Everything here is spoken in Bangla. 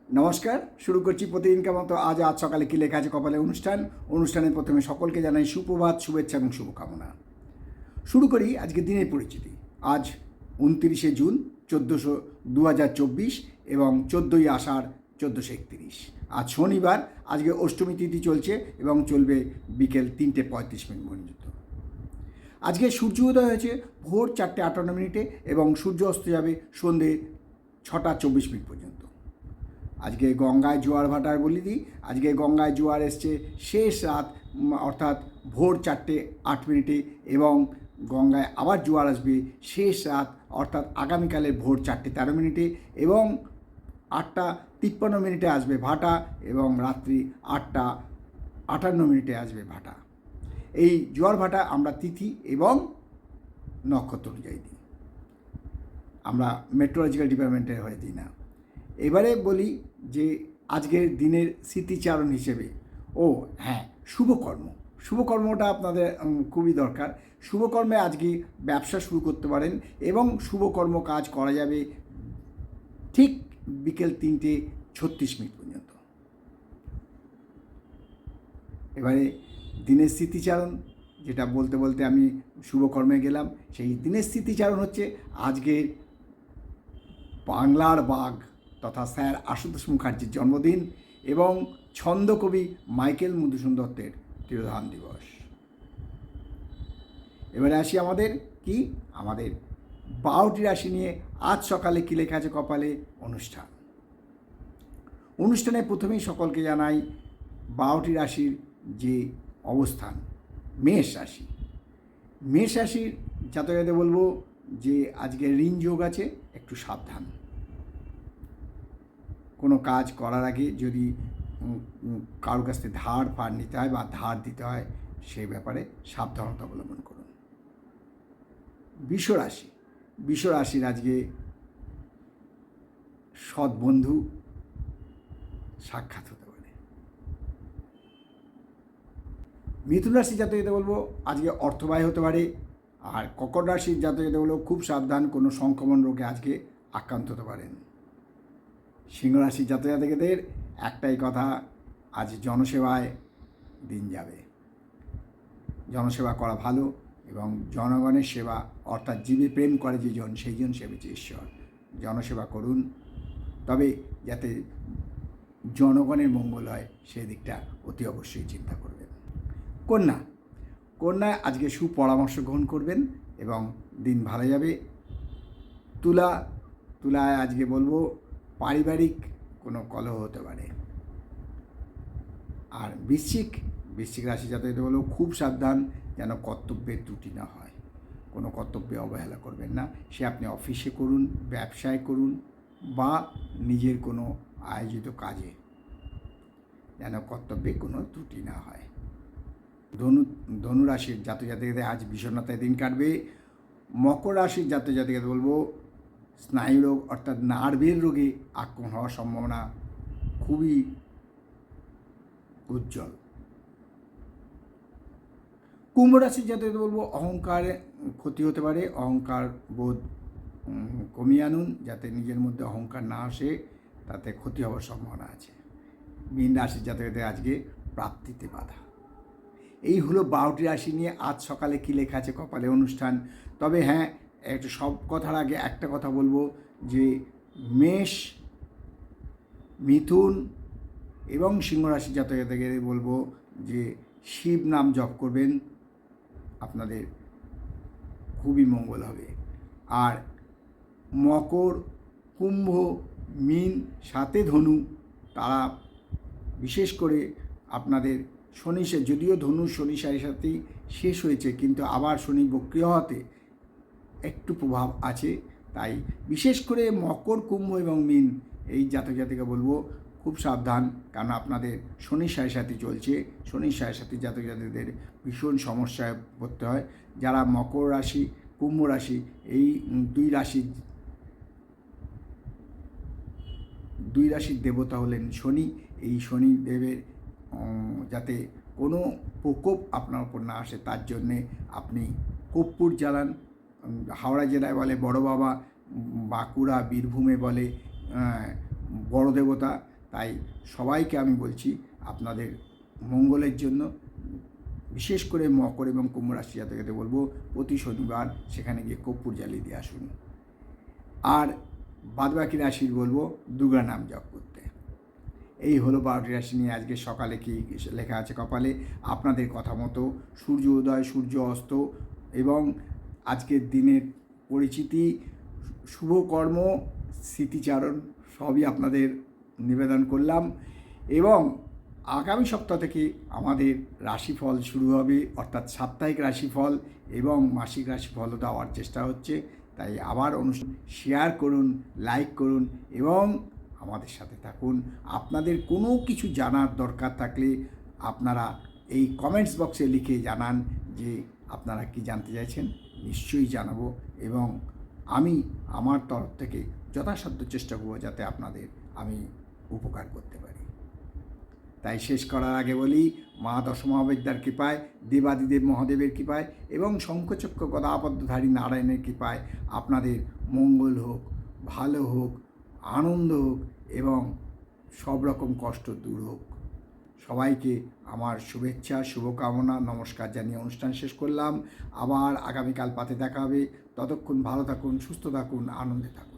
নমস্কার, শুরু করছি প্রতিদিনকার মতো আজ সকালে কী লেখা আছে কপালে অনুষ্ঠানের প্রথমে সকলকে জানাই সুপ্রভাত, শুভেচ্ছা এবং শুভকামনা। শুরু করি আজকে দিনের পরিচিতি। আজ 29 জুন 2024 এবং 14ই আষাঢ় 1431। আজ শনিবার, আজকে অষ্টমী তিথি চলছে এবং চলবে বিকেল 3:35 পর্যন্ত। আজকে সূর্য উদয় হয়েছে ভোর 4:58 এবং সূর্য অস্ত যাবে সন্ধে 6:24 পর্যন্ত। আজকে গঙ্গায় জোয়ার ভাটার বলে দিই, আজকে গঙ্গায় জোয়ার এসছে শেষ রাত অর্থাৎ ভোর 4:08 এবং গঙ্গায় আবার জোয়ার আসবে শেষ রাত অর্থাৎ আগামীকালের ভোর 4:13 এবং 8:53 আসবে ভাটা এবং রাত্রি 8:58 আসবে ভাটা। এই জোয়ার ভাটা আমরা তিথি এবং নক্ষত্র অনুযায়ী দিই, আমরা মেট্রোলজিক্যাল ডিপার্টমেন্টের হয়ে দিই না। এবারে বলি যে আজকের দিনের স্মৃতিচারণ হিসেবে শুভকর্মটা আপনাদের খুবই দরকার। শুভকর্মে আজকে ব্যবসা শুরু করতে পারেন এবং শুভকর্ম কাজ করা যাবে ঠিক বিকেল 3:36 পর্যন্ত। এবারে দিনের স্মৃতিচারণ যেটা বলতে বলতে আমি শুভকর্মে গেলাম, সেই দিনের স্মৃতিচারণ হচ্ছে আজকের বাংলার বাঘ তথা স্যার আশুতোষ মুখার্জির জন্মদিন এবং ছন্দকবি মাইকেল মধুসূদন দত্তের তিরোধান দিবস। এবারে আসি আমাদের 12টি রাশি নিয়ে আজ সকালে কী লেখা আছে কপালে অনুষ্ঠানে প্রথমেই সকলকে জানাই 12টি রাশির যে অবস্থান। মেষ রাশির জাতকদের বলবো যে আজকে ঋণ যোগ আছে, একটু সাবধান। কোনো কাজ করার আগে যদি কারোর কাছ থেকে ধার নিতে হয় বা ধার দিতে হয় সেই ব্যাপারে সাবধানতা অবলম্বন করুন। বৃষ রাশির আজকে সৎ বন্ধু সাক্ষাৎ হতে পারে। মিথুন রাশির জাতকদের বলবো আজকে অর্থব্যয় হতে পারে। আর কর্কট রাশির জাতকদের বলবো খুব সাবধান, কোনো সংক্রমণ রোগে আজকে আক্রান্ত হতে পারেন। সিংহ রাশির জাতকদের একটাই কথা, আজ জনসেবায় দিন যাবে। জনসেবা করা ভালো এবং জনগণের সেবা অর্থাৎ জীবে প্রেম করে যেজন সেইজন সেবেছে ঈশ্বর। জনসেবা করুন, তবে যাতে জনগণের মঙ্গল হয় সেই দিকটা অতি অবশ্যই চিন্তা করবেন। কন্যায় আজকে সুপরামর্শ গ্রহণ করবেন এবং দিন ভালো যাবে। তুলায় আজকে বলবো পারিবারিক কোনো কলহ হতে পারে। আর বৃশ্চিক রাশি জাতকদের বলবো খুব সাবধান যেন কর্তব্যের ত্রুটি না হয়। কোনো কর্তব্যে অবহেলা করবেন না, সে আপনি অফিসে করুন, ব্যবসায় করুন বা নিজের কোনো আয়োজিত কাজে, যেন কর্তব্যে কোনো ত্রুটি না হয়। ধনু রাশির জাতকদের আজ বিষণ্ণতায় দিন কাটবে। মকর রাশির জাতকদের বলবো স্নায়ুরোগ অর্থাৎ নার্ভের রোগে আক্রমণ হওয়ার সম্ভাবনা খুবই উজ্জ্বল। কুম্ভ রাশির জাতকদের বলবো অহংকারে ক্ষতি হতে পারে, অহংকার বোধ কমিয়ে আনুন যাতে নিজের মধ্যে অহংকার না আসে, তাতে ক্ষতি হওয়ার সম্ভাবনা আছে। মীন রাশির জাতকদের আজকে প্রাপ্তিতে বাধা। এই হলো 12টি রাশি নিয়ে আজ সকালে কী লেখা আছে কপালে অনুষ্ঠান। তবে হ্যাঁ, একটু সব কথার আগে একটা কথা বলবো যে মেষ, মিথুন এবং সিংহ রাশির জাতকদের বলবো যে শিব নাম জপ করবেন, আপনাদের খুবই মঙ্গল হবে। আর মকর, কুম্ভ, মীন সাথে ধনু, তারা বিশেষ করে আপনাদের যদিও ধনু শনি সাথেই শেষ হয়েছে কিন্তু আবার শনি বক্রিয় হওয়াতে একটু প্রভাব আছে। তাই বিশেষ করে মকর, কুম্ভ এবং মীন এই জাতকে বলবো খুব সাবধান, কারণ আপনাদের শনির সাথে চলছে। শনির সাথে জাতকদের ভীষণ সমস্যায় পড়তে হয়। যারা মকর রাশি, কুম্ভ রাশি এই দুই রাশির দেবতা হলেন শনি। এই শনিদেবের যাতে কোনো প্রকোপ আপনার ওপর না আসে তার জন্যে আপনি কর্পূর জ্বালান। হাওড়া জেলায় বলে বড় বাবা, বাঁকুড়া বীরভূমে বলে বড় দেবতা, তাই সবাইকে আমি বলছি আপনাদের মঙ্গলের জন্য, বিশেষ করে মকর এবং কুম্ভ রাশি জাতকদের বলবো প্রতি শনিবার সেখানে গিয়ে কর্পূর জ্বালিয়ে দিয়ে আসুন। আর বাদবাকি রাশির বলবো দুর্গা নাম জপ করতে। এই হলো 12টি রাশি নিয়ে আজকে সকালে কি লেখা আছে কপালে। আপনাদের কথা মতো সূর্য উদয়, সূর্য অস্ত এবং আজকের দিনের পরিচিতি, শুভকর্ম, স্মৃতিচারণ সবই আপনাদের নিবেদন করলাম। এবং আগামী সপ্তাহ থেকে আমাদের রাশিফল শুরু হবে, অর্থাৎ সাপ্তাহিক রাশিফল এবং মাসিক রাশিফলও দেওয়ার চেষ্টা হচ্ছে। তাই আবার অনুষ্ঠান শেয়ার করুন, লাইক করুন এবং আমাদের সাথে থাকুন। আপনাদের কোনো কিছু জানার দরকার থাকলে আপনারা এই কমেন্টস বক্সে লিখে জানান যে আপনারা কি জানতে চাইছেন, নিশ্চয়ই জানাবো এবং আমি আমার তরফ থেকে যথাসাধ্য চেষ্টা করব যাতে আপনাদের আমি উপকার করতে পারি। তাই শেষ করার আগে বলি, মা দশমহাবিদ্যার কৃপায়, দেবাদিদেব মহাদেবের কৃপায় এবং শঙ্খচক্র গদাপদ্মধারী নারায়ণের কৃপায় আপনাদের মঙ্গল হোক, ভালো হোক, আনন্দ হোক এবং সব রকম কষ্ট দূর হোক। সবাইকে আমার শুভেচ্ছা, শুভকামনা, নমস্কার জানিয়ে অনুষ্ঠান শেষ করলাম। আবার আগামীকাল পাতে দেখা হবে। ততক্ষণ ভালো থাকুন, সুস্থ থাকুন, আনন্দে থাকুন।